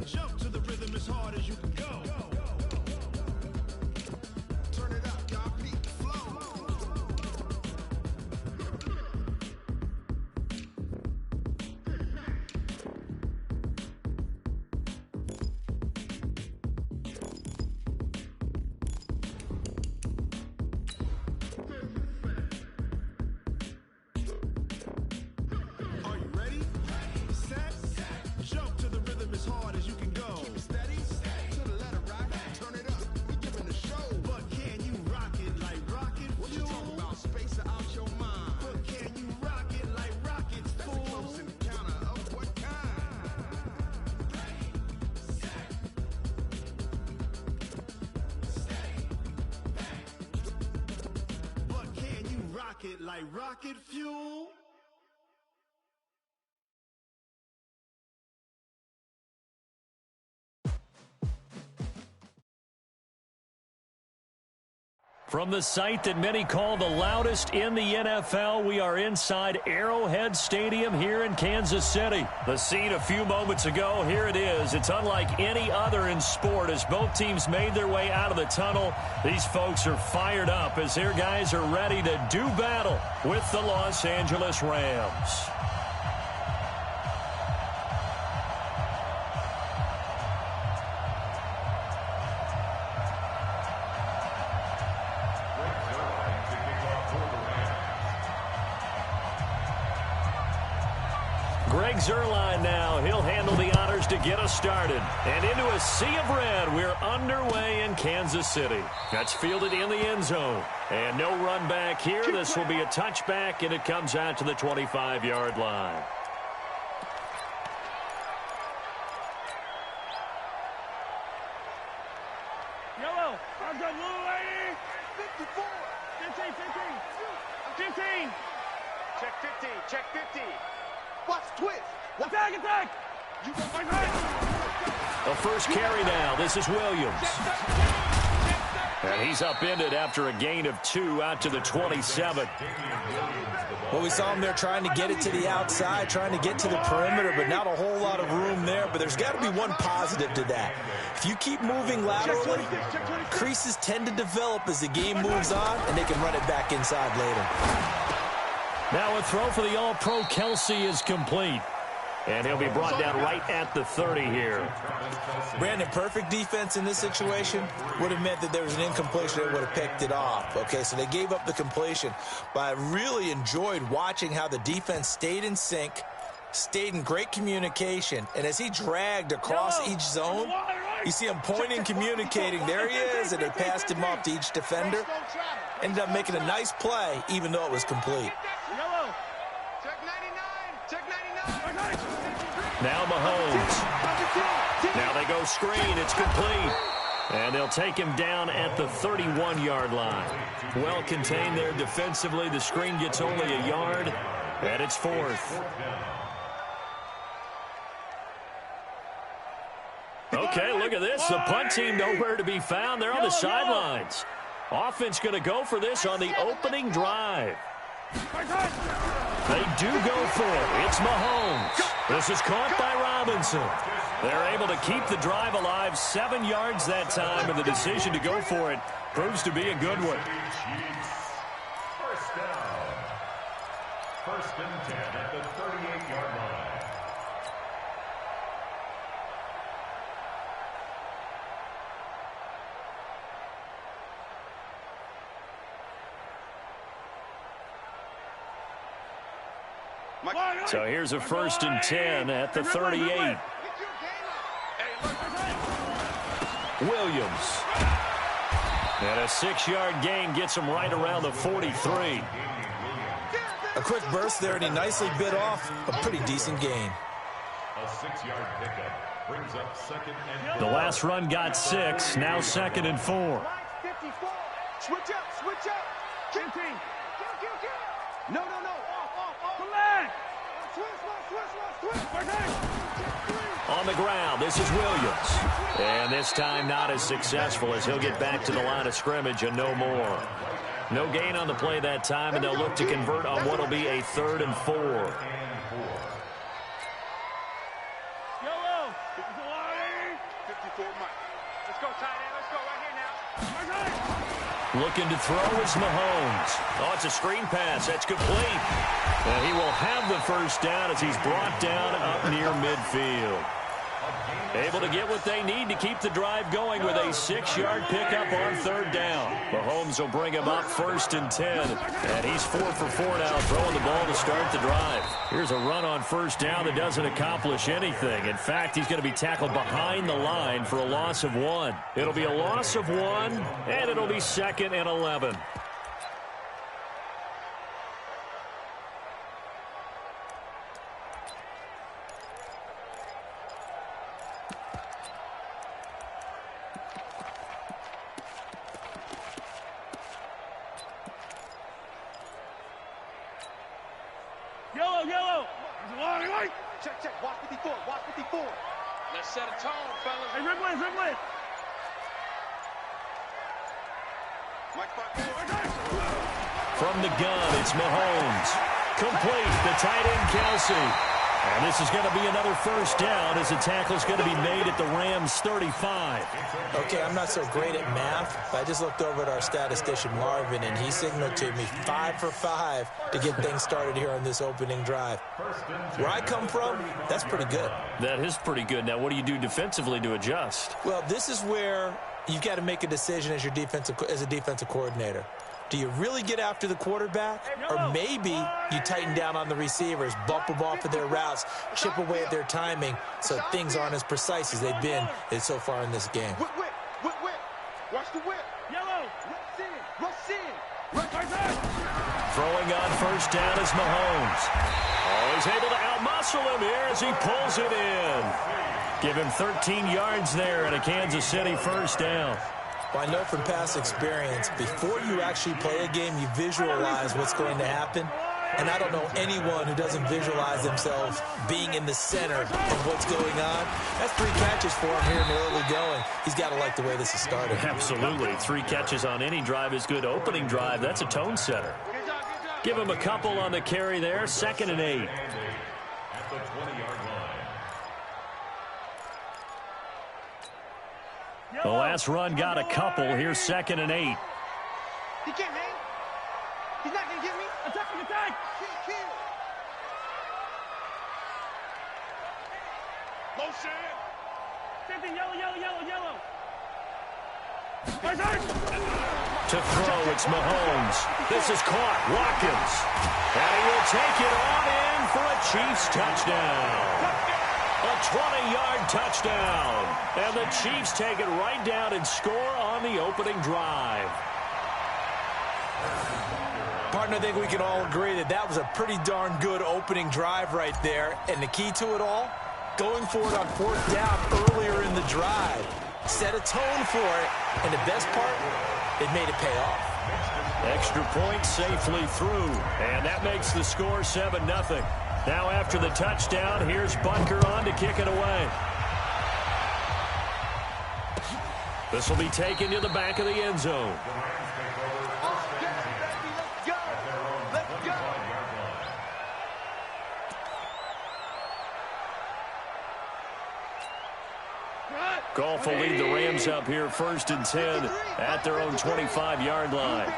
Jump to the rhythm as hard as you can go. Turn it up, y'all. Beat the flow. Are you ready? Set. Jump to the rhythm as hard as you can go. Keep it steady. To the letter right. Turn it up. We giving the show. But can you rock it like rocket? What you talking about? Space out your mind. But can you rock it like rockets? That's a close encounter of what kind? But can you rock it like rocket fuel? From the site that many call the loudest in the NFL, we are inside Arrowhead Stadium here in Kansas City. The scene a few moments ago, here it is. It's unlike any other in sport as both teams made their way out of the tunnel. These folks are fired up as their guys are ready to do battle with the Los Angeles Rams. Zerline now. He'll handle the honors to get us started. And into a sea of red, we're underway in Kansas City. That's fielded in the end zone. And no run back here. This will be a touchback, and it comes out to the 25-yard line. Yellow. I've got little lady. 54. 15, 15. 15. Check 50. Check 50. Watch twist. Attack, attack! A first carry now. This is Williams. And he's upended after a gain of 2 out to the 27. Well, we saw him there trying to get it to the outside, trying to get to the perimeter, but not a whole lot of room there. But there's got to be one positive to that. If you keep moving laterally, creases tend to develop as the game moves on, and they can run it back inside later. Now a throw for the All-Pro Kelsey is complete. And he'll be brought down right at the 30 here. Brandon, perfect defense in this situation would have meant that there was an incompletion that would have picked it off. Okay, so they gave up the completion. But I really enjoyed watching how the defense stayed in sync, stayed in great communication. And as he dragged across each zone, you see him pointing, communicating. There he is, and they passed him off to each defender. Ended up making a nice play, even though it was complete. Now Mahomes. Now they go screen. It's complete. And they'll take him down at the 31-yard line. Well contained there defensively. The screen gets only a yard, and it's 4th. Okay, look at this. The punt team nowhere to be found. They're on the sidelines. Offense going to go for this on the opening drive. They do go for it. It's Mahomes. This is caught by Robinson. They're able to keep the drive alive. 7 yards that time, and the decision to go for it proves to be a good one. First down. First and 10 at the 38-yard line. So here's a first and 10 at the 38. Williams. And a 6-yard gain gets him right around the 43. A quick burst there, and he nicely bit off a pretty decent gain. A 6-yard pickup brings up second and 4. The last run got 6, now 2nd and 4. 54. Switch up, switch up. 15. No. Come back. On the ground, this is Williams. And this time not as successful as he'll get back to the line of scrimmage and no more. No gain on the play that time, and they'll look to convert on what will be a 3rd and 4. before Mike. Let's go, tight end. Let's go right here now. Looking to throw is Mahomes. Oh, it's a screen pass. That's complete. And he will have the first down as he's brought down up near midfield. Able to get what they need to keep the drive going with a 6-yard pickup on third down. Mahomes will bring him up 1st and 10. And he's 4 for 4 now, throwing the ball to start the drive. Here's a run on first down that doesn't accomplish anything. In fact, he's going to be tackled behind the line for a loss of 1. It'll be a loss of 1, and it'll be 2nd and 11. Yellow. Check. Watch 54. Let's set a tone, fellas. Hey, rip it. Mike, From the gun, it's Mahomes. Complete, the tight end, Kelsey. And this is going to be another first down as the tackle's going to be made at the Rams' 35. Okay, I'm not so great at math, but I just looked over at our statistician, Marvin, and he signaled to me 5 for 5 to get things started here on this opening drive. Where I come from, that's pretty good. That is pretty good. Now, what do you do defensively to adjust? Well, this is where you've got to make a decision as a defensive coordinator. Do you really get after the quarterback? Or maybe you tighten down on the receivers, bump them off of their routes, chip away at their timing so things aren't as precise as they've been so far in this game. Whip. Watch the whip. Yellow. Rush in. Throwing on first down is Mahomes. Oh, he's able to outmuscle him here as he pulls it in. Give him 13 yards there and a Kansas City first down. Well, I know from past experience, before you actually play a game, you visualize what's going to happen. And I don't know anyone who doesn't visualize themselves being in the center of what's going on. That's 3 catches for him here in the early going. He's got to like the way this is started. Absolutely. 3 catches on any drive is good. Opening drive, that's a tone setter. Give him a couple on the carry there. 2nd and 8. At the 20-yard line. The last run got a couple. Here's 2nd and 8. He can't hang. He's not going to get me. Attack. Kill. Motion. Yellow. To throw, it's Mahomes. This is caught. Watkins. And he will take it on in for a Chiefs touchdown. A 20-yard touchdown. And the Chiefs take it right down and score on the opening drive. Partner, I think we can all agree that that was a pretty darn good opening drive right there. And the key to it all, going for it on 4th down earlier in the drive. Set a tone for it. And the best part, it made it pay off. Extra point safely through. And that makes the score 7-0. Now after the touchdown, here's Butker on to kick it away. This will be taken to the back of the end zone. Let's go. Goff will lead the Rams up here 1st and 10 at their own 25-yard line.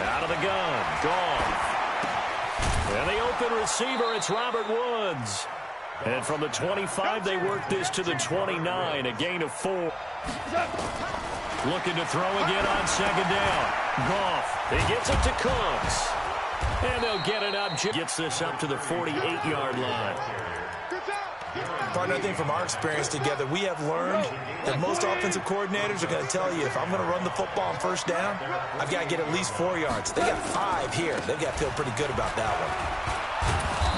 Out of the gun, Goff. And the open receiver, it's Robert Woods. And from the 25, they work this to the 29, a gain of 4. Looking to throw again on 2nd down. Goff, he gets it to Cooks. And they'll get it up. Gets this up to the 48-yard line. Partner, I think from our experience together, we have learned that most offensive coordinators are going to tell you, if I'm going to run the football on 1st down, I've got to get at least 4 yards. They got 5 here. They've got to feel pretty good about that one.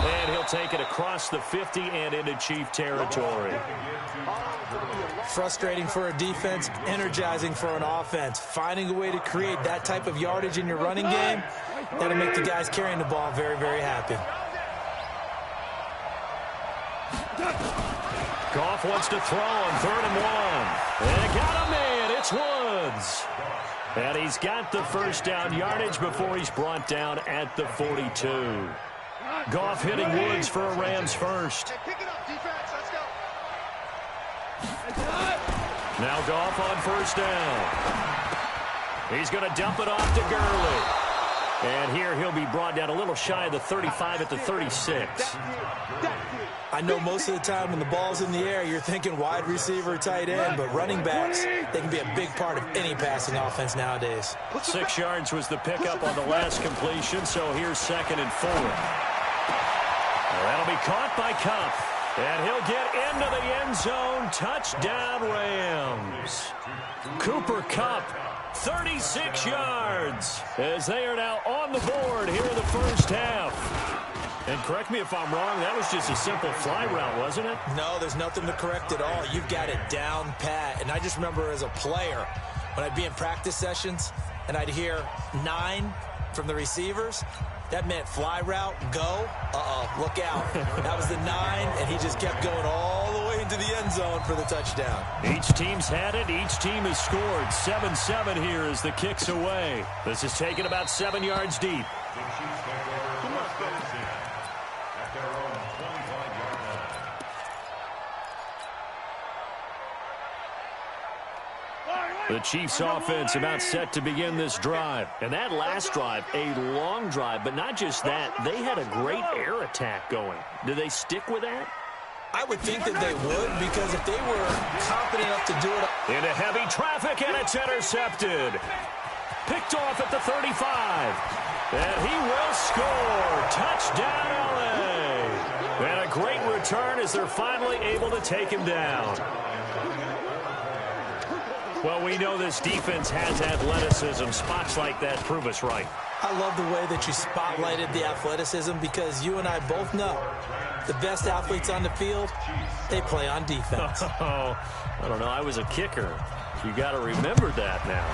And he'll take it across the 50 and into Chief territory. Frustrating for a defense, energizing for an offense. Finding a way to create that type of yardage in your running game, that'll make the guys carrying the ball very, very happy. Goff wants to throw on 3rd and 1. And got a man. It's Woods. And he's got the first down yardage before he's brought down at the 42. Goff hitting Woods for a Rams first. Hey, pick it up, defense. Let's go. Now Goff on first down. He's going to dump it off to Gurley. And here he'll be brought down a little shy of the 35 at the 36. I know most of the time when the ball's in the air, you're thinking wide receiver, tight end, but running backs, they can be a big part of any passing offense nowadays. 6 yards was the pickup on the last completion, so here's 2nd and 4. That'll be caught by Kupp. And he'll get into the end zone. Touchdown, Rams. Cooper Kupp, 36 yards, as they are now on the board here in the first half. And correct me if I'm wrong, that was just a simple fly route, wasn't it? No, there's nothing to correct at all. You've got it down pat. And I just remember as a player, when I'd be in practice sessions and I'd hear 9 from the receivers, that meant fly route, go, look out. That was the 9, and he just kept going all the way into the end zone for the touchdown. Each team's had it. Each team has scored. 7-7 here as the kick's away. This is taken about 7 yards deep. The Chiefs offense about set to begin this drive. And that last drive, a long drive, but not just that. They had a great air attack going. Do they stick with that? I would think that they would, because if they were confident enough to do it. Into heavy traffic, and it's intercepted. Picked off at the 35. And he will score. Touchdown, LA. And a great return as they're finally able to take him down. Well, we know this defense has athleticism. Spots like that prove us right. I love the way that you spotlighted the athleticism, because you and I both know the best athletes on the field, they play on defense. Oh, I don't know. I was a kicker. You got to remember that now.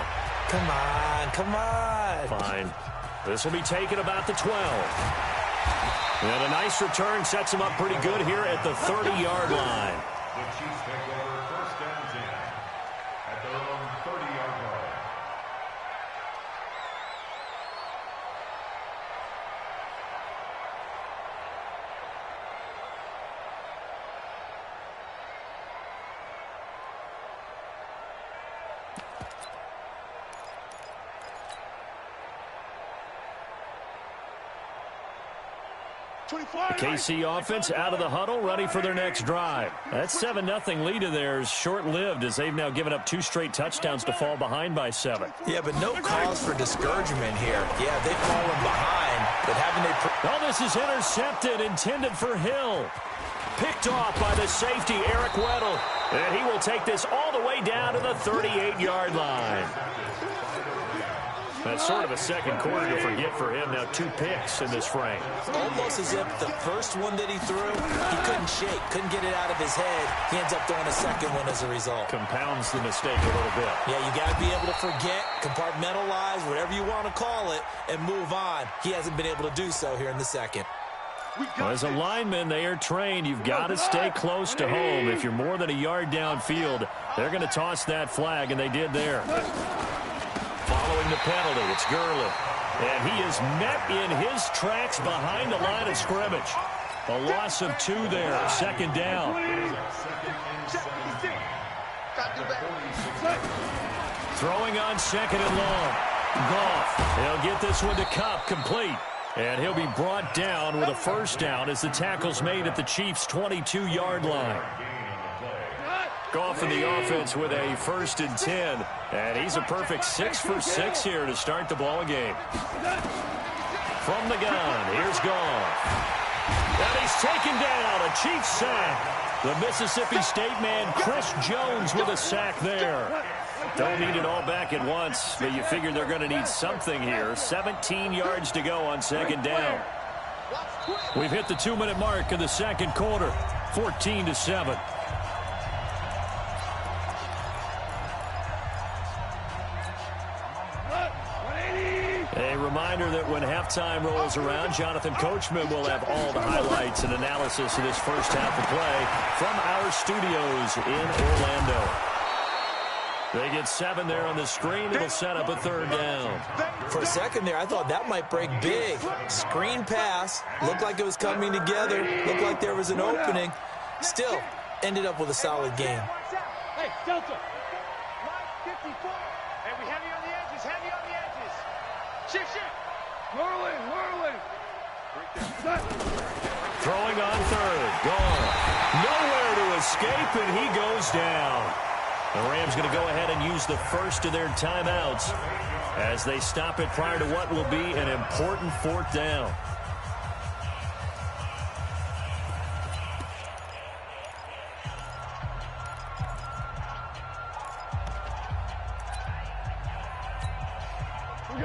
Come on, come on. Fine. This will be taken about the 12. And a nice return sets him up pretty good here at the 30-yard line. The Chiefs take over first and 10 at their own 30-yard line. The KC offense out of the huddle, ready for their next drive. That 7-0 lead of theirs short-lived, as they've now given up 2 straight touchdowns to fall behind by 7. Yeah, but no cause for discouragement here. Yeah, they've fallen behind, but haven't they... Oh, this is intercepted, intended for Hill. Picked off by the safety, Eric Weddle. And he will take this all the way down to the 38-yard line. That's sort of a second quarter to forget for him. Now 2 picks in this frame. Almost as if the first one that he threw, he couldn't shake, couldn't get it out of his head. He ends up throwing a second one as a result. Compounds the mistake a little bit. Yeah, you got to be able to forget, compartmentalize, whatever you want to call it, and move on. He hasn't been able to do so here in the second. Well, as a lineman, they are trained. You've got to stay close to home. If you're more than a yard downfield, they're going to toss that flag, and they did there. Following the penalty, it's Gurley. And he is met in his tracks behind the line of scrimmage. A loss of 2 there, second down. Throwing on second and long. Goff, he'll get this one to Kupp, complete. And he'll be brought down with a first down as the tackle's made at the Chiefs' 22-yard line. Goff in the offense with a 1st and 10. And he's a perfect 6 for 6 here to start the ball game. From the gun, here's Goff. And he's taken down, a Chiefs sack. The Mississippi State man, Chris Jones, with a sack there. Don't need it all back at once, but you figure they're going to need something here. 17 yards to go on second down. We've hit the 2-minute mark of the second quarter, 14-7. A reminder that when halftime rolls around, Jonathan Coachman will have all the highlights and analysis of this first half of play from our studios in Orlando. They get 7 there on the screen. It'll set up a 3rd down. For a second there, I thought that might break big. Screen pass. Looked like it was coming together. Looked like there was an opening. Still, ended up with a solid game. Hey, Delta. Line 54. Hey, we heavy on the edges, heavy on the edges. Shift. Whirling. Throwing on 3rd. Gone. Nowhere to escape, and he goes down. The Rams going to go ahead and use the first of their timeouts as they stop it prior to what will be an important 4th down.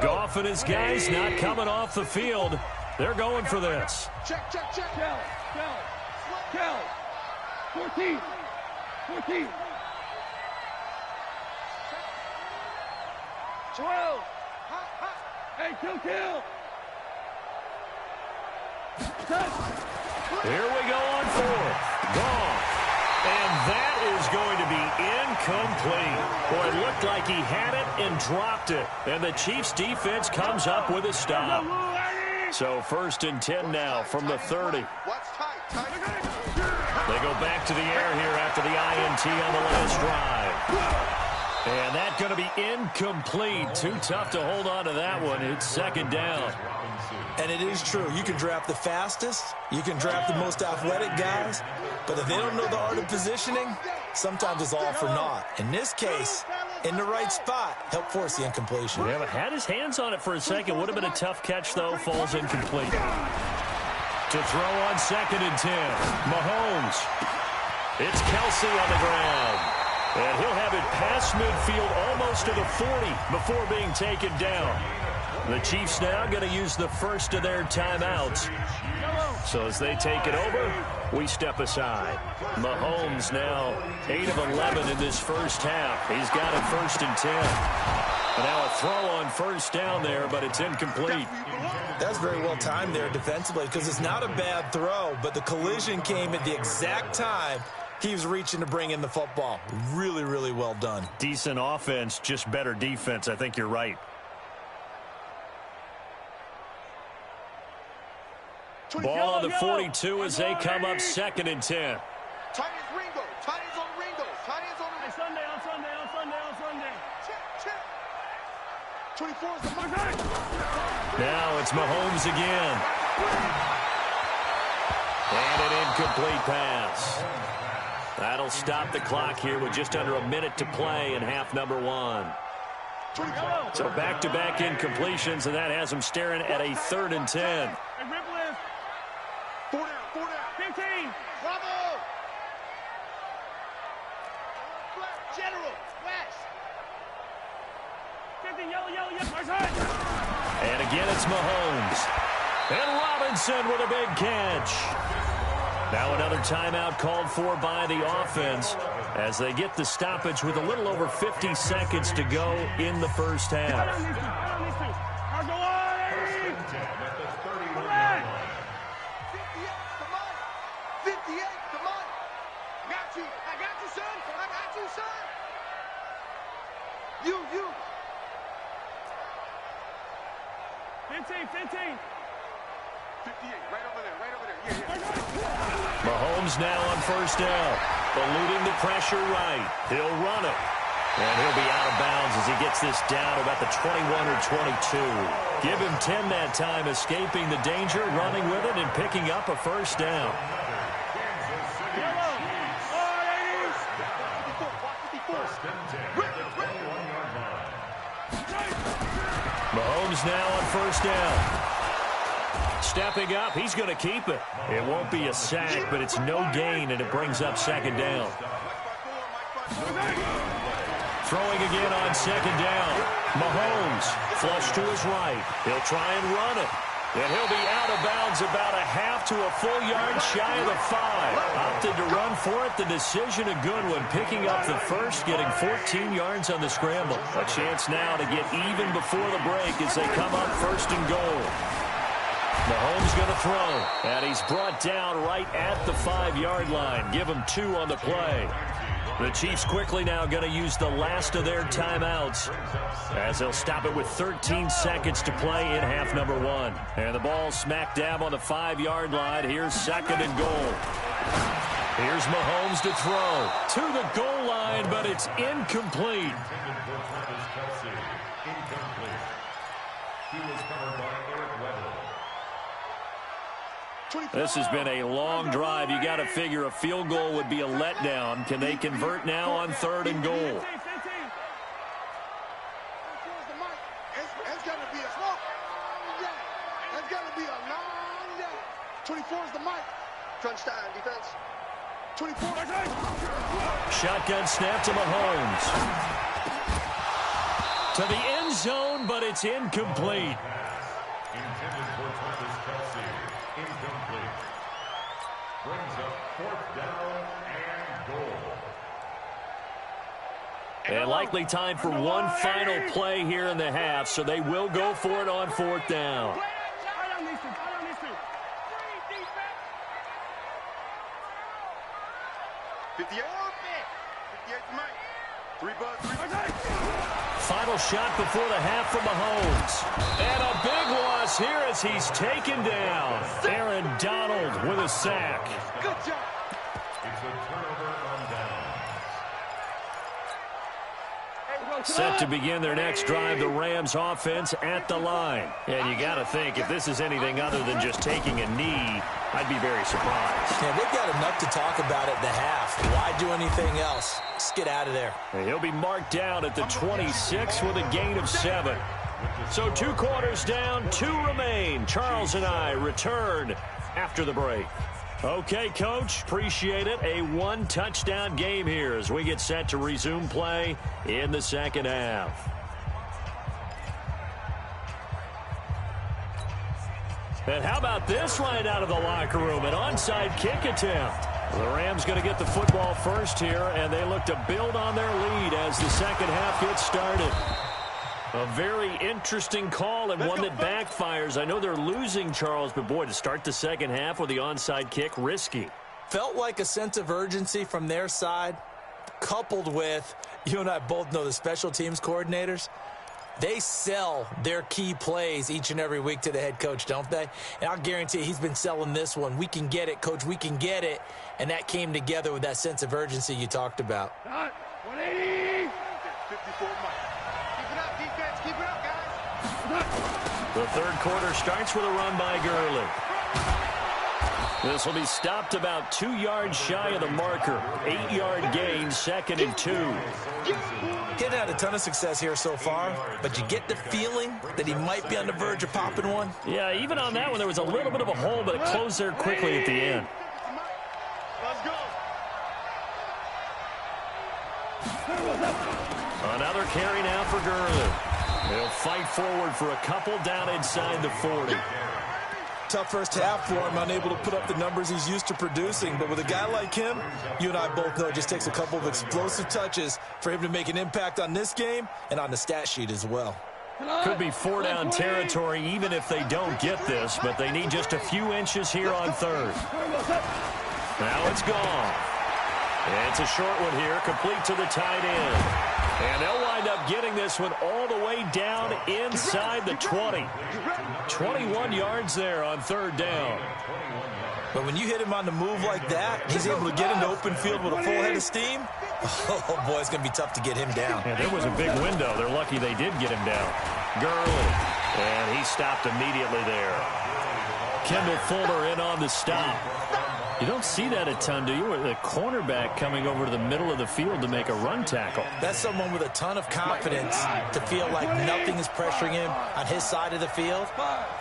Goff and his guys not coming off the field. They're going for this. Check. Kel. 14. 12. Hey, kill. Here we go on 4th. Gone. And that is going to be incomplete. Boy, it looked like he had it and dropped it. And the Chiefs defense comes up with a stop. So 1st and 10 now from the 30. They go back to the air here after the INT on the last drive. And that's going to be incomplete. Too tough to hold on to that one. It's 2nd down. And it is true. You can draft the fastest. You can draft the most athletic guys. But if they don't know the art of positioning, sometimes it's all for naught. In this case, in the right spot, help force the incompletion. Yeah, but had his hands on it for a second. Would have been a tough catch, though. Falls incomplete. To throw on 2nd and 10. Mahomes. It's Kelsey on the ground. And he'll have it past midfield almost to the 40 before being taken down. The Chiefs now going to use the first of their timeouts. So as they take it over, we step aside. Mahomes now 8 of 11 in this first half. He's got it 1st and 10. And now a throw on 1st down there, but it's incomplete. That's very well timed there defensively because it's not a bad throw, but the collision came at the exact time he was reaching to bring in the football. Really, really well done. Decent offense, just better defense. I think you're right. Ball on the 42 as they come up 2nd and 10. Titans Ringo. Titans on Ringo. Titans on Ringo. Sunday. Check. 24 is the mark. Now it's Mahomes again. And an incomplete pass. That'll stop the clock here with just under a minute to play in half number 1. So back-to-back incompletions, and that has them staring at a 3rd and 10. 4 down. 15. Bravo. General. West. 50. Yellow. And again, it's Mahomes. And Robinson with a big catch. Now another timeout called for by the offense as they get the stoppage with a little over 50 seconds to go in the first half. 58, come on. I got you, son. You. 15. 58, right over there. Yeah. Mahomes now on 1st down. Eluding the pressure right. He'll run it. And he'll be out of bounds as he gets this down about the 21 or 22. Give him 10 that time, escaping the danger, running with it, and picking up a 1st down. Mahomes now on 1st down. Stepping up, he's going to keep it. It won't be a sack, but it's no gain, and it brings up 2nd down. Throwing again on 2nd down. Mahomes, flush to his right. He'll try and run it. And he'll be out of bounds about a half to a full yard shy of the 5. Opted to run for it. The decision a good one. Picking up the first, getting 14 yards on the scramble. A chance now to get even before the break as they come up 1st and goal. Mahomes going to throw. And he's brought down right at the 5-yard line. Give him 2 on the play. The Chiefs quickly now going to use the last of their timeouts as they'll stop it with 13 seconds to play in half number 1. And the ball smack dab on the 5-yard line. Here's 2nd and goal. Here's Mahomes to throw to the goal line, but it's incomplete. This has been a long drive. You got to figure a field goal would be a letdown. Can they convert now on 3rd and goal? It's got to be a long day. It's got to be a long day. 24 is the mic. Crunch time, defense. 24. Shotgun snap to Mahomes. To the end zone, but it's incomplete. Intended for Travis Kelce. Incomplete. Brings up 4th down and goal. And likely time for one final play here in the half, so they will go for it on 4th down. 58. 58 to Mike. 3 bucks. Final shot before the half from Mahomes. And a big loss here as he's taken down. Aaron Donald with a sack. Good job. It's a turnover on downs. Set to begin their next drive, the Rams offense at the line. And you got to think, if this is anything other than just taking a knee, I'd be very surprised. Yeah, they've got enough to talk about at the half. Why do anything else? Just get out of there. And he'll be marked down at the 26 with a gain of 7. So 2 quarters down, 2 remain. Charles and I return after the break. Okay, Coach, appreciate it. A 1-touchdown game here as we get set to resume play in the second half. And how about this right out of the locker room? An onside kick attempt. The Rams going to get the football first here, and they look to build on their lead as the second half gets started. A very interesting call and one that backfires. I know they're losing, Charles, but boy, to start the second half with the onside kick, risky. Felt like a sense of urgency from their side, coupled with, you and I both know the special teams coordinators, they sell their key plays each and every week to the head coach, don't they? And I'll guarantee he's been selling this one. We can get it, Coach, we can get it. And that came together with that sense of urgency you talked about. 180. 54 Mike. Keep it up, defense. Keep it up, guys. The third quarter starts with a run by Gurley. This will be stopped about 2 yards shy of the marker. 8-yard gain, 2nd and 2. He's had a ton of success here so far, but you get the feeling that he might be on the verge of popping one. Yeah, even on that one, there was a little bit of a hole, but it closed there quickly at the end. Let's go. Another carry now for Gurley. He'll fight forward for a couple down inside the 40. Tough first half for him, unable to put up the numbers he's used to producing. But with a guy like him, you and I both know it just takes a couple of explosive touches for him to make an impact on this game and on the stat sheet as well. Could be 4-down territory even if they don't get this, but they need just a few inches here on 3rd. Now it's gone. It's a short one here, complete to the tight end. And they'll wind up getting this one all the way down inside the 20. 21 yards there on 3rd down. But when you hit him on the move like that, he's able to get into open field with a full head of steam. Oh, boy, it's going to be tough to get him down. Yeah, there was a big window. They're lucky they did get him down. Gurley. And he stopped immediately there. Kendall Fuller in on the stop. You don't see that a ton, do you? The cornerback coming over to the middle of the field to make a run tackle. That's someone with a ton of confidence to feel like nothing is pressuring him on his side of the field.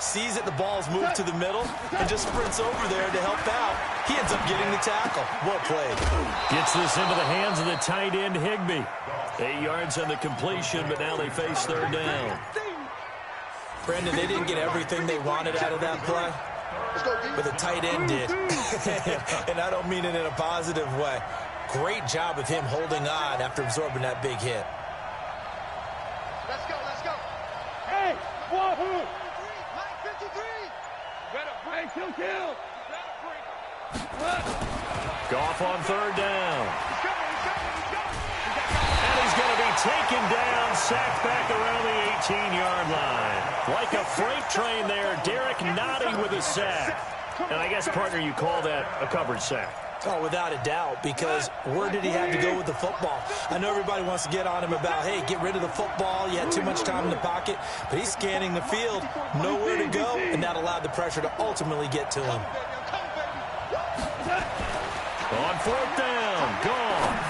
Sees that the ball's moved to the middle and just sprints over there to help out. He ends up getting the tackle. Well played. Gets this into the hands of the tight end, Higbee. 8 yards on the completion, but now they face 3rd down. Brandon, they didn't get everything they wanted out of that play, but the tight end did. And I don't mean it in a positive way. Great job of him holding on after absorbing that big hit. Let's go, let's go. Hey, Wahoo! Mike 53. Better break, kill. Goff on 3rd down. He's coming. he's going to be taken down, sacked back around the 18-yard line. Like a freight train there, Derek Nottie with a sack. And I guess, partner, you call that a covered sack. Oh, without a doubt, because where did he have to go with the football? I know everybody wants to get on him about, hey, get rid of the football. You had too much time in the pocket. But he's scanning the field, nowhere to go, and that allowed the pressure to ultimately get to him. On fourth down, gone.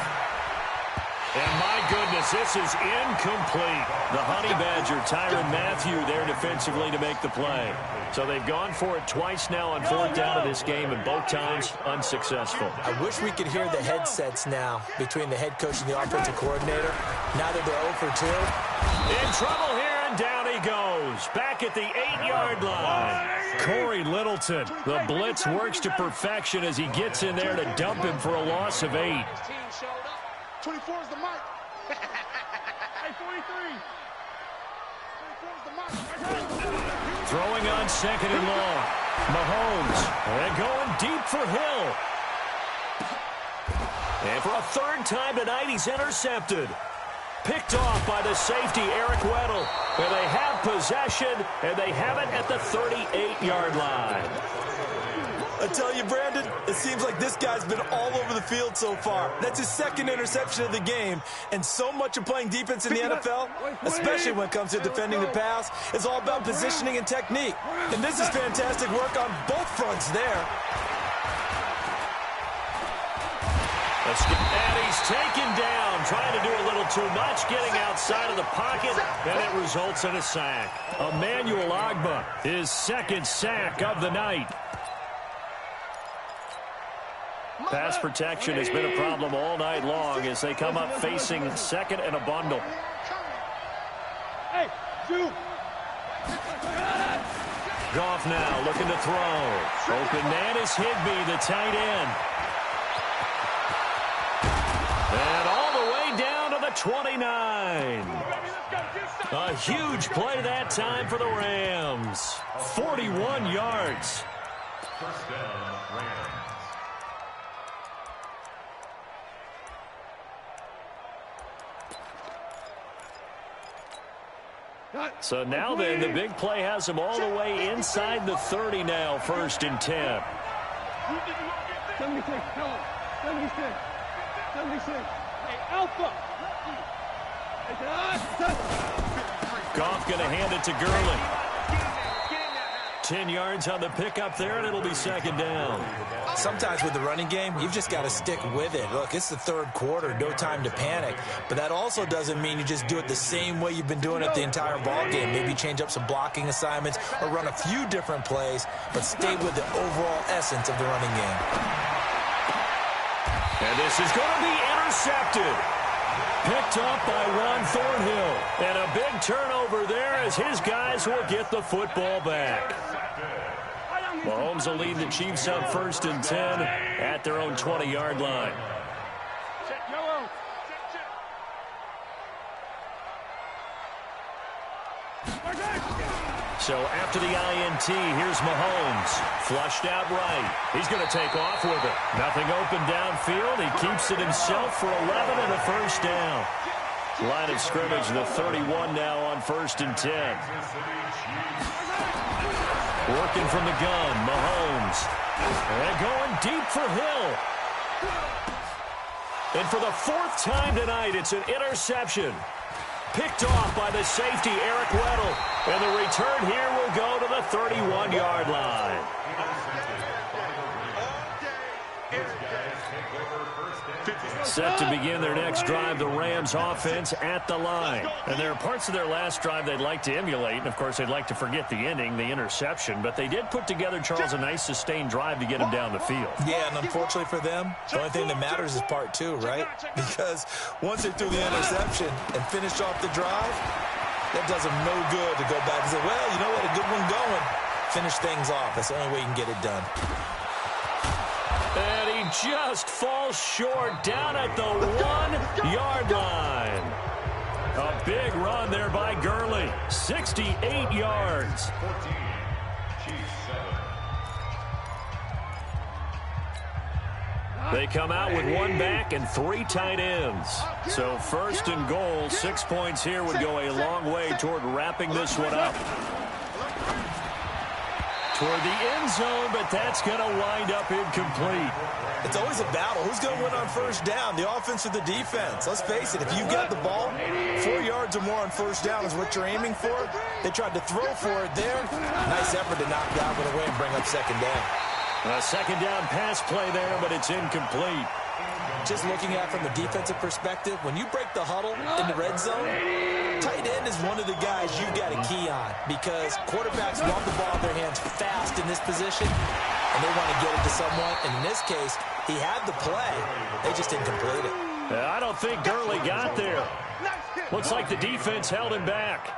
And my goodness, this is incomplete. The Honey Badger, Tyrann Mathieu, there defensively to make the play. So they've gone for it twice now on fourth down of this game, and both times unsuccessful. I wish we could hear the headsets now between the head coach and the offensive coordinator. Now that they're 0 for 2. In trouble here, and down he goes. Back at the 8-yard line. Corey Littleton, the blitz works to perfection as he gets in there to dump him for a loss of 8. 24 is the mark. Hey, 43. 24 is the mark. Throwing on second and long. Mahomes. And going deep for Hill. And for a third time tonight, he's intercepted. Picked off by the safety, Eric Weddle. And they have possession, and they have it at the 38-yard line. I tell you, Brandon, it seems like this guy's been all over the field so far. That's his second interception of the game. And so much of playing defense in the NFL, especially when it comes to defending the pass, is all about positioning and technique. And this is fantastic work on both fronts there. And he's taken down, trying to do a little too much, getting outside of the pocket, and it results in a sack. Emmanuel Ogbah, his second sack of the night. Pass protection has been a problem all night long as they come up facing second and a bundle. Hey, shoot. Goff now looking to throw. Open man is Higbee, the tight end. And all the way down to the 29. A huge play that time for the Rams. 41 yards. First down, Rams. So now then, the big play has them all the way inside the 30 now, 1st and 10. 76, tell him. 76. 76. Hey, Alpha. Goff going to hand it to Gurley. 10 yards on the pickup there, and it'll be second down. Sometimes with the running game, you've just got to stick with it. Look, it's the third quarter, no time to panic. But that also doesn't mean you just do it the same way you've been doing it the entire ball game. Maybe change up some blocking assignments or run a few different plays, but stay with the overall essence of the running game. And this is going to be intercepted. Picked up by Juan Thornhill. And a big turnover there as his guys will get the football back. Mahomes will lead the Chiefs up 1st and 10 at their own 20-yard line. So after the INT, here's Mahomes. Flushed out right. He's going to take off with it. Nothing open downfield. He keeps it himself for 11 and a first down. Line of scrimmage, the 31 now on 1st and 10. Working from the gun, Mahomes. And going deep for Hill. And for the 4th time tonight, it's an interception. Picked off by the safety, Eric Weddle. And the return here will go to the 31-yard line. Set to begin their next drive, the Rams offense at the line. And there are parts of their last drive they'd like to emulate. And, of course, they'd like to forget the ending, the interception. But they did put together, Charles, a nice sustained drive to get them down the field. Yeah, and unfortunately for them, the only thing that matters is part 2, right? Because once they threw the interception and finished off the drive, that does them no good to go back and say, well, you know what, a good one going. Finish things off. That's the only way you can get it done. And he just falls short down at the 1-yard line. A big run there by Gurley. 68 yards. 14, Chiefs 7. They come out with one back and 3 tight ends. So first and goal, 6 points here would go a long way toward wrapping this one up. Toward the end zone, but that's going to wind up incomplete. It's always a battle. Who's going to win on first down, the offense or the defense? Let's face it, if you've got the ball, 4 yards or more on first down is what you're aiming for. They tried to throw for it there. Nice effort to knock that one away and bring up second down. A second down pass play there, but it's incomplete. Just looking at it from a defensive perspective, when you break the huddle in the red zone, tight end is one of the guys you've got a key on because quarterbacks want the ball in their hands fast in this position, and they want to get it to someone. And in this case, he had the play. They just didn't complete it. I don't think Gurley got there. Looks like the defense held him back.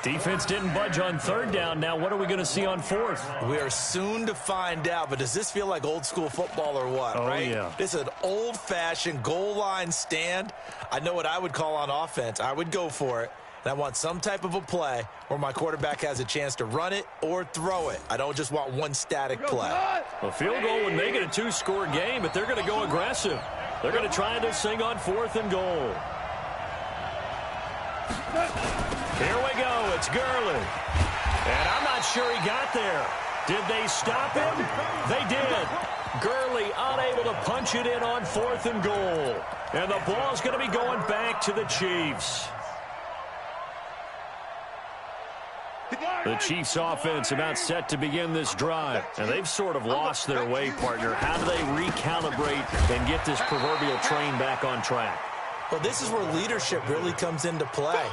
Defense didn't budge on third down. Now what are we going to see on fourth? We are soon to find out, but does this feel like old school football or what, right? Yeah. This is an old-fashioned goal line stand. I know what I would call on offense. I would go for it, and I want some type of a play where my quarterback has a chance to run it or throw it. I don't just want one static play. A field goal would make it a 2-score game, but they're going to go aggressive. They're going to try this thing on fourth and goal. Here we go. It's Gurley. And I'm not sure he got there. Did they stop him? They did. Gurley unable to punch it in on fourth and goal. And the ball's going to be going back to the Chiefs. The Chiefs offense about set to begin this drive. And they've sort of lost their way, partner. How do they recalibrate and get this proverbial train back on track? Well, this is where leadership really comes into play.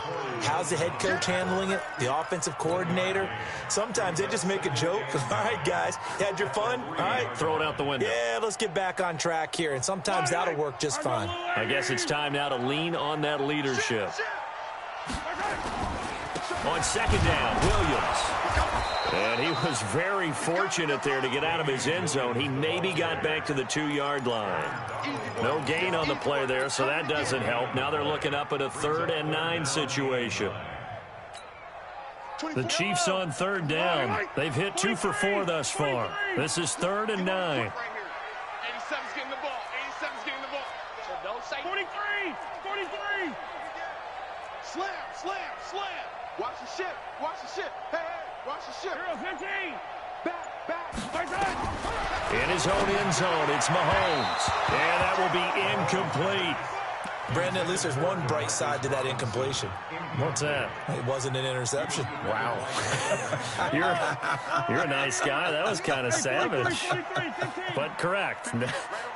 How's the head coach handling it? The offensive coordinator? Sometimes they just make a joke. All right, guys, you had your fun? All right. Throw it out the window. Yeah, let's get back on track here. And sometimes that'll work just fine. I guess it's time now to lean on that leadership. On second down, Williams. And he was very fortunate there to get out of his end zone. He maybe got back to the 2-yard line. No gain on the play there, so that doesn't help. Now they're looking up at a 3rd and 9 situation. The Chiefs on third down. They've hit 2 for 4 thus far. This is 3rd and 9. 87's getting the ball. 87's getting the ball. So don't say 43. 43. Slam, slam, slam. Watch the ship. Watch the ship. Hey, hey. Watch the ship. 15. Back. In his own end zone, it's Mahomes. And that will be incomplete. Brandon, at least there's one bright side to that incompletion. What's that? It wasn't an interception. Wow. You're a nice guy. That was kind of savage. But correct.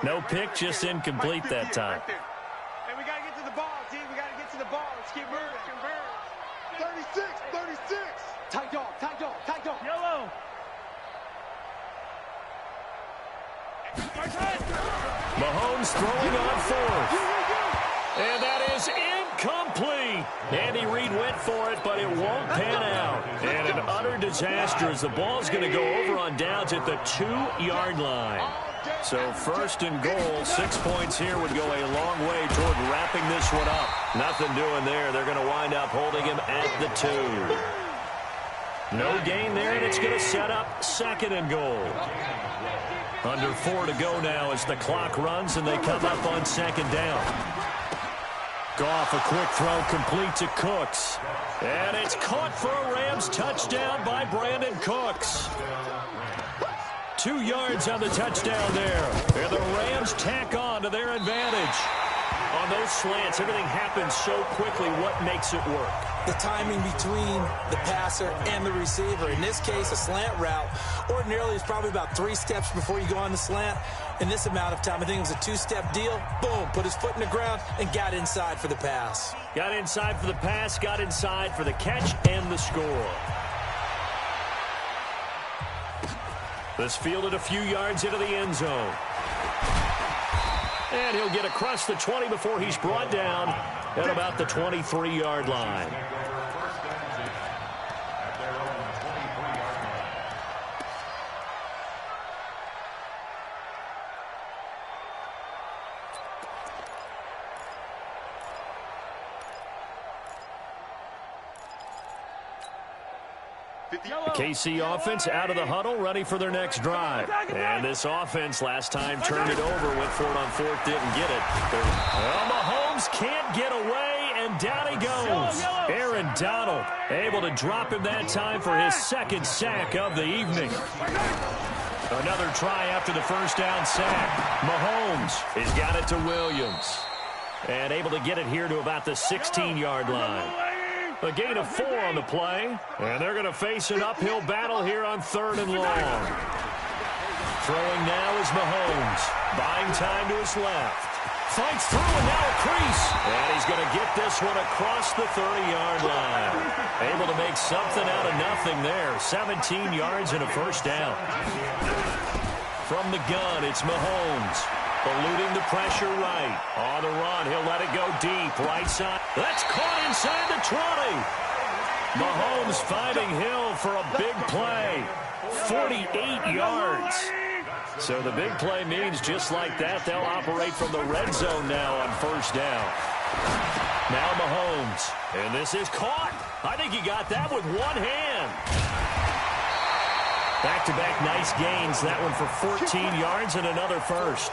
No pick, just incomplete that time. And we got to get to the ball, team. We got to get to the ball. Let's keep moving. 36. Tight dog. Yellow. Mahomes throwing on fourth. And that is incomplete. Andy Reid went for it, but it won't pan out. And an utter disaster as the ball's going to go over on downs at the 2-yard line. So first and goal, 6 points here would go a long way toward wrapping this one up. Nothing doing there. They're going to wind up holding him at the 2. No gain there, and it's going to set up 2nd and goal. Under 4 to go now as the clock runs, and they come up on 2nd down. Goff, a quick throw complete to Cooks. And it's caught for a Rams touchdown by Brandon Cooks. 2 yards on the touchdown there. And the Rams tack on to their advantage. On those slants, everything happens so quickly. What makes it work? The timing between the passer and the receiver. In this case, a slant route. Ordinarily, it's probably about 3 steps before you go on the slant. In this amount of time, I think it was a 2-step deal. Boom, put his foot in the ground and got inside for the pass. Got inside for the pass, got inside for the catch and the score. This fielded a few yards into the end zone. And he'll get across the 20 before he's brought down at about the 23-yard line. The KC offense out of the huddle, ready for their next drive. And this offense last time turned it over, went for it on fourth, didn't get it. Well, Mahomes can't get away, and down he goes. Aaron Donald able to drop him that time for his second sack of the evening. Another try after the first down sack. Mahomes has got it to Williams. And able to get it here to about the 16-yard line. A gain of 4 on the play. And they're going to face an uphill battle here on 3rd and long. Throwing now is Mahomes. Buying time to his left. Fights through and now a crease. And he's going to get this one across the 30-yard line. Able to make something out of nothing there. 17 yards and a first down. From the gun, it's Mahomes. Eluding the pressure right. On the run, he'll let it go deep. Right side. That's caught inside the 20. Mahomes finding Hill for a big play. 48 yards. So the big play means just like that, they'll operate from the red zone now on first down. Now Mahomes. And this is caught. I think he got that with one hand. Back-to-back nice gains. That one for 14 yards and another first.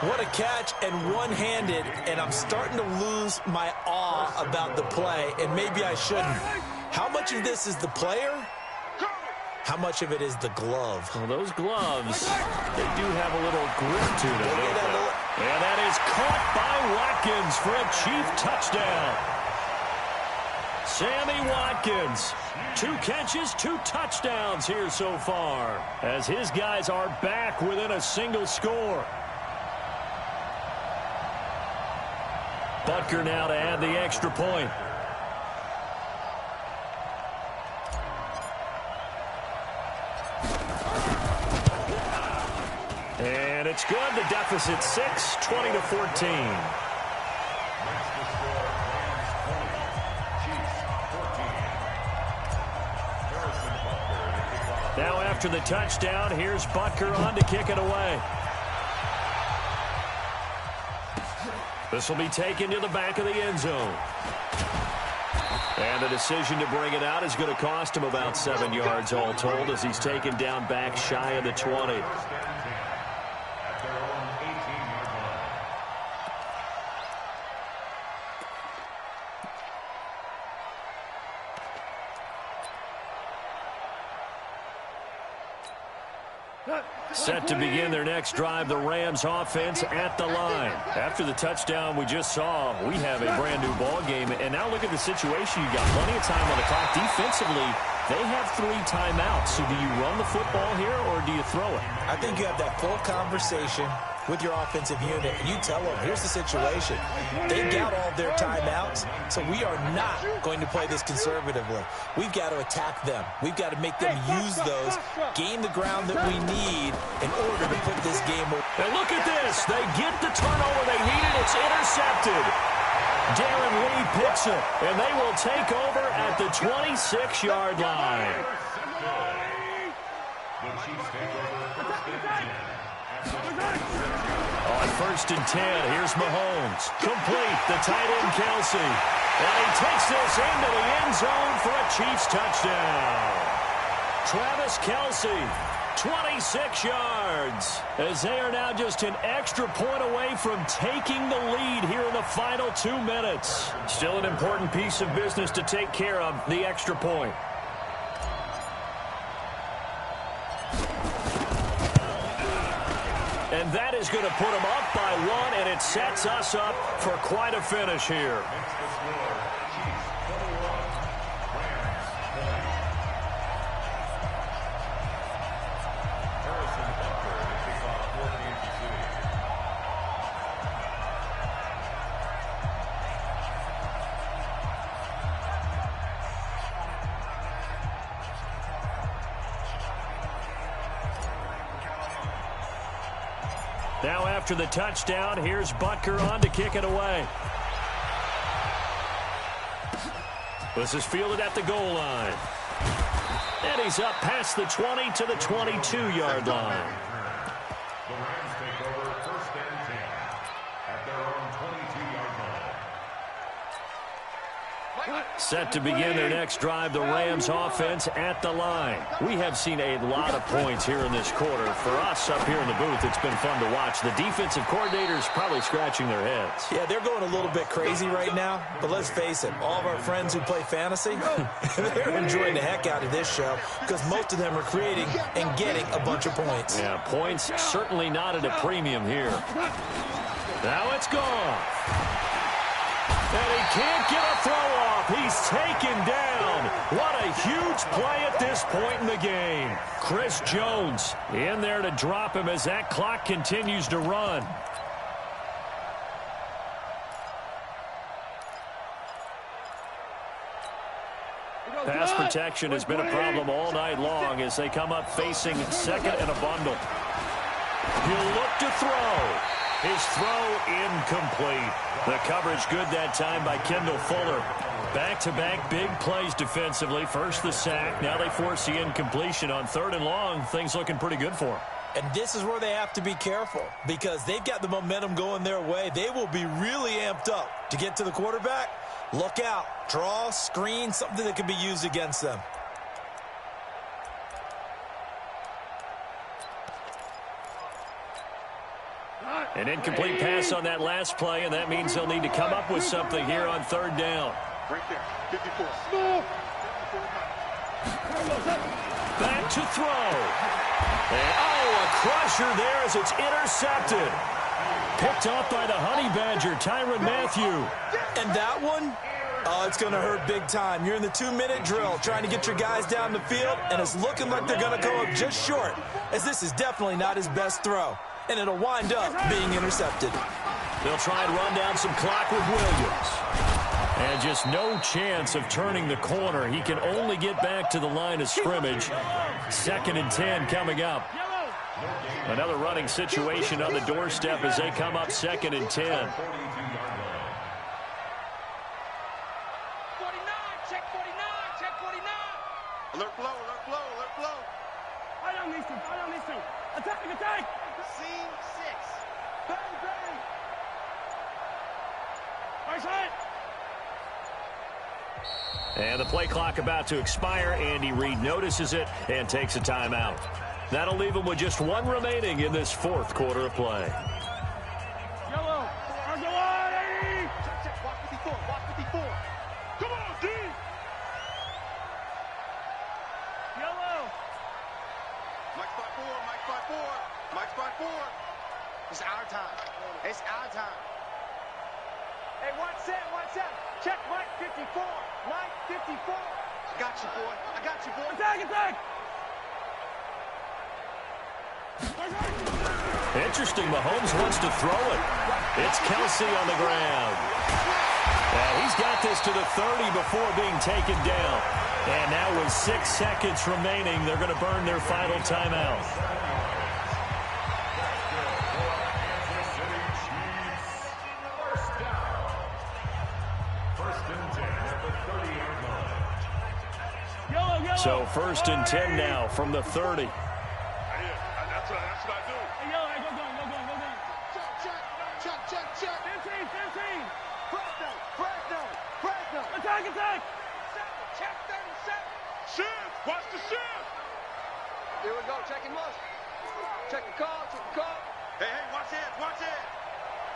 What a catch, and one-handed, and I'm starting to lose my awe about the play, and maybe I shouldn't. How much of this is the player? How much of it is the glove? Well, those gloves, they do have a little grip to them. And that is caught by Watkins for a Chief touchdown. Sammy Watkins, 2 catches, 2 touchdowns here so far, as his guys are back within a single score. Butker now to add the extra point. And it's good. The deficit 6, 20-14. Now after the touchdown, here's Butker on to kick it away. This will be taken to the back of the end zone. And the decision to bring it out is going to cost him about 7 yards all told as he's taken down back shy of the 20. Set to begin their next drive, the Rams offense at the line. After the touchdown we just saw, we have a brand new ball game. And now look at the situation. You got plenty of time on the clock. Defensively, they have 3 timeouts. So do you run the football here or do you throw it? I think you have that full conversation with your offensive unit, and you tell them, here's the situation. They've got all their timeouts, so we are not going to play this conservatively. We've got to attack them. We've got to make them use those, gain the ground that we need in order to put this game away. And look at this. They get the turnover they needed. It's intercepted. Darren Lee picks it, and they will take over at the 26-yard line. On 1st and 10, here's Mahomes. Complete, the tight end Kelsey. And he takes this into the end zone for a Chiefs touchdown. Travis Kelsey, 26 yards, as they are now just an extra point away from taking the lead here in the final 2 minutes. Still an important piece of business to take care of, the extra point. And that is going to put them up by 1, and it sets us up for quite a finish here. Now after the touchdown, here's Butker on to kick it away. This is fielded at the goal line. And he's up past the 20 to the 22-yard line. The Rams take over 1st and 10 at their own 22-yard line. Set to begin their next drive, the Rams offense at the line. We have seen a lot of points here in this quarter. For us up here in the booth, it's been fun to watch. The defensive coordinators probably scratching their heads. Yeah, they're going a little bit crazy right now, but let's face it, all of our friends who play fantasy, they're enjoying the heck out of this show because most of them are creating and getting a bunch of points. Yeah, points certainly not at a premium here. Now it's gone. And he can't get a throw off. He's taken down. What a huge play at this point in the game. Chris Jones in there to drop him as that clock continues to run. Pass protection has been a problem all night long as they come up facing second and a bundle. He'll look to throw. His throw incomplete. The coverage good that time by Kendall Fuller. Back-to-back big plays defensively. First the sack. Now they force the incompletion on 3rd and long. Things looking pretty good for him. And this is where they have to be careful because they've got the momentum going their way. They will be really amped up to get to the quarterback. Look out. Draw, screen, something that can be used against them. An incomplete pass on that last play, and that means they'll need to come up with something here on 3rd down. Right there, 54. Back to throw. And, a crusher there as it's intercepted. Picked off by the Honey Badger, Tyrann Mathieu. And that one, it's going to hurt big time. You're in the 2-minute drill trying to get your guys down the field, and it's looking like they're going to come up just short, as this is definitely not his best throw. And it'll wind up being intercepted. They'll try and run down some clock with Williams. And just no chance of turning the corner. He can only get back to the line of scrimmage. 2nd and 10 coming up. Another running situation on the doorstep as they come up 2nd and 10. 49, check 49, check 49. Alert flow, alert flow, alert flow. I don't need to. Attack. Scene 6. Bang. Right side. And the play clock about to expire. Andy Reid notices it and takes a timeout. That'll leave him with just 1 remaining in this 4th quarter of play. Yellow. Check, watch 54, watch 54. Come on, D. Yellow. Mike's by 4, Mike's by 4, Mike's by 4. It's our time. It's our time. Hey, watch that. Check Mike 54. Mike 54. I got you, boy. Attack. Interesting, Mahomes wants to throw it. It's Kelsey on the ground. And he's got this to the 30 before being taken down. And now with 6 seconds remaining, they're going to burn their final timeout. So 1st and 10 now from the 30. That's what I do. Hey, yellow, go down. Check. 15. Fresno. Attack. Check 37. Shift. Watch the shift. Here we go. Check him up. Check the call. Hey, watch it.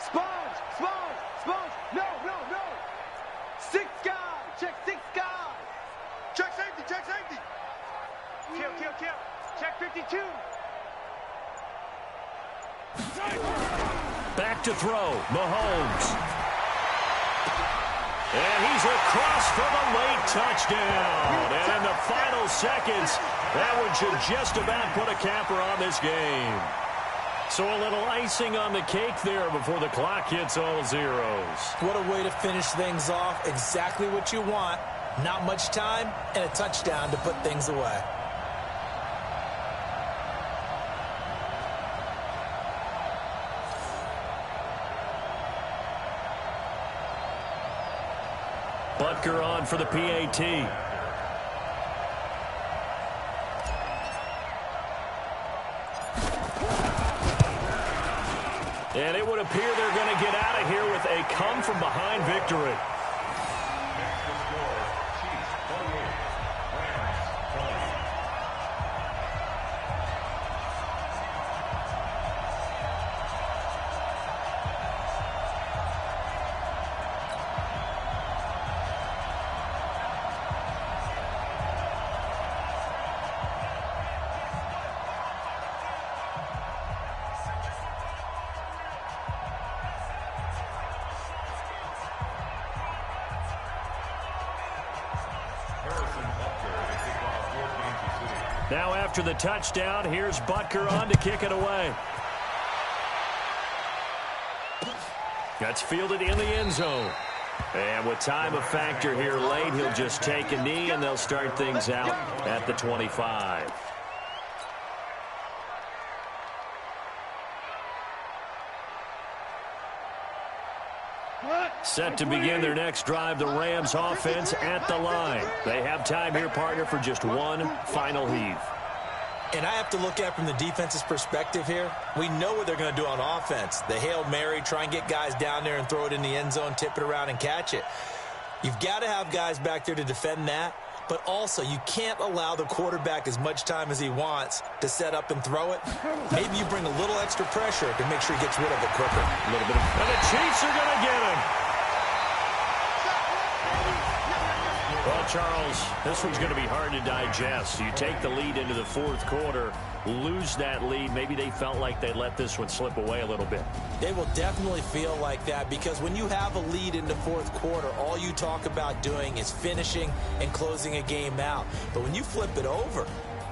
Sponge. No. 6 guys. Check 6 guys. Check safety. Kill. Check 52. Back to throw, Mahomes. And he's across for the late touchdown. And in the final seconds, that one should just about put a capper on this game. So a little icing on the cake there before the clock hits all zeros. What a way to finish things off. Exactly what you want. Not much time and a touchdown to put things away. Butker on for the PAT. And it would appear they're going to get out of here with a come-from-behind victory. Now after the touchdown, here's Butker on to kick it away. That's fielded in the end zone. And with time a factor here late, he'll just take a knee, and they'll start things out at the 25. Set to begin their next drive, the Rams offense at the line. They have time here, partner, for just one final heave. And I have to look at from the defense's perspective here. We know what they're going to do on offense. The Hail Mary, try and get guys down there and throw it in the end zone, tip it around and catch it. You've got to have guys back there to defend that. But also, you can't allow the quarterback as much time as he wants to set up and throw it. Maybe you bring a little extra pressure to make sure he gets rid of it quicker. A little bit and the Chiefs are going to get him. Well, Charles, this one's going to be hard to digest. You take the lead into the fourth quarter, lose that lead. Maybe they felt like they let this one slip away a little bit. They will definitely feel like that because when you have a lead in the fourth quarter, all you talk about doing is finishing and closing a game out. But when you flip it over,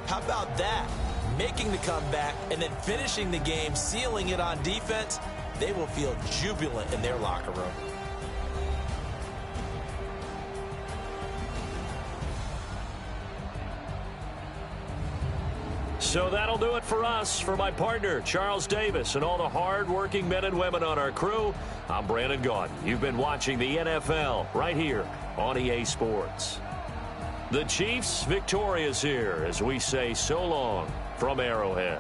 how about that? Making the comeback and then finishing the game, sealing it on defense, they will feel jubilant in their locker room. So that'll do it for us. For my partner, Charles Davis, and all the hard-working men and women on our crew, I'm Brandon Gaudin. You've been watching the NFL right here on EA Sports. The Chiefs victorious here as we say so long from Arrowhead.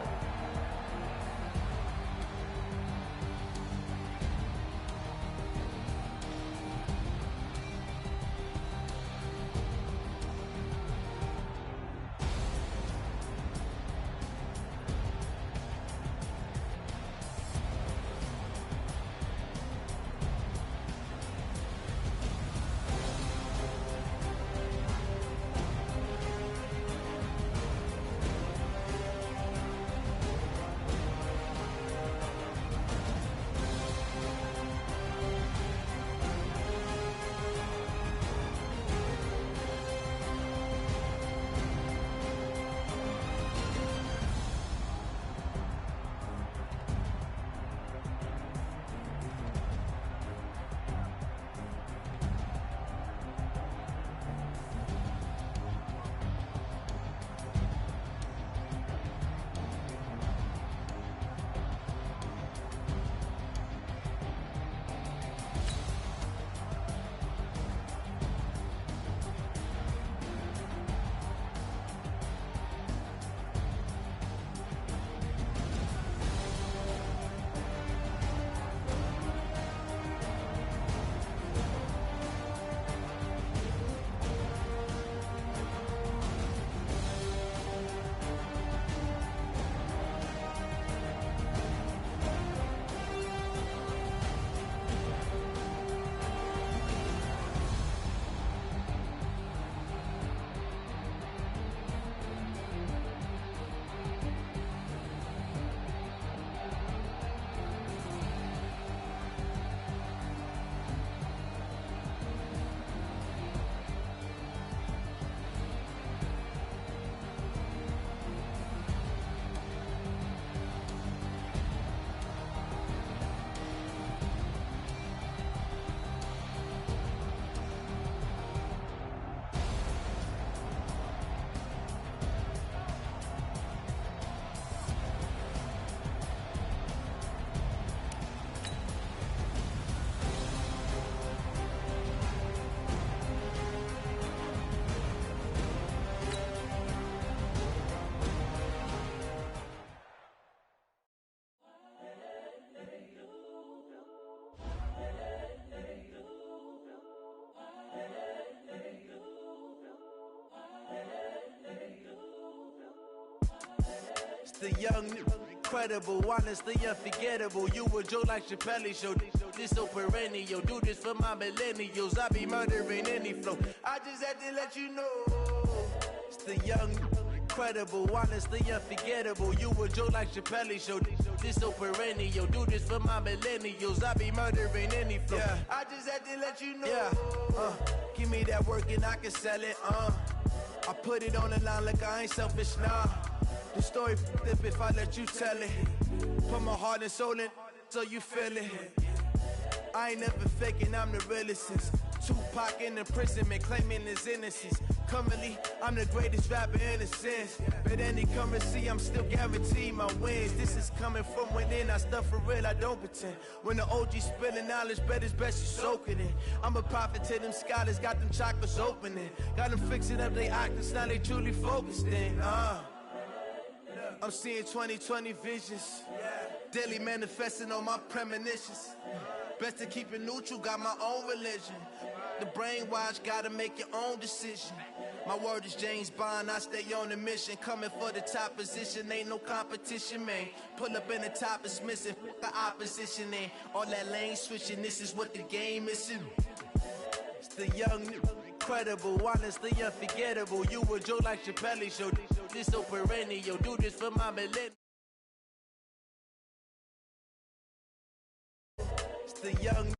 The young, incredible, honestly unforgettable. You a joke like Chappelle Show. This so perennial. Do this for my millennials. I be murdering any flow. I just had to let you know. It's the young, incredible, honestly unforgettable. You a joke like Chappelle Show. This so perennial. Do this for my millennials. I be murdering any flow. Yeah. I just had to let you know. Yeah. Give me that work and I can sell it. I put it on the line like I ain't selfish, nah. The story flip if I let you tell it. Put my heart and soul in so you feel it. I ain't never faking, I'm the realest since Tupac in imprisonment, claiming his innocence. Currently, I'm the greatest rapper in a sense. But any currency, I'm still guaranteed my wins. This is coming from within, I stuff for real, I don't pretend. When the OG spilling knowledge, bet it's best you soak it in. I'm a prophet to them scholars, got them chakras opening. Got them fixing up they octaves, now they truly focused in. I'm seeing 2020 visions. Daily manifesting on my premonitions. Best to keep it neutral, got my own religion. The brainwash, gotta make your own decision. My word is James Bond, I stay on a mission. Coming for the top position, ain't no competition, man. Pull up in the top, it's missing, the opposition, ain't all that lane switching, this is what the game is. It's the young, incredible, honestly unforgettable. You a joke like Chappelle show, this so perennial. Do this for my millennial. It's the young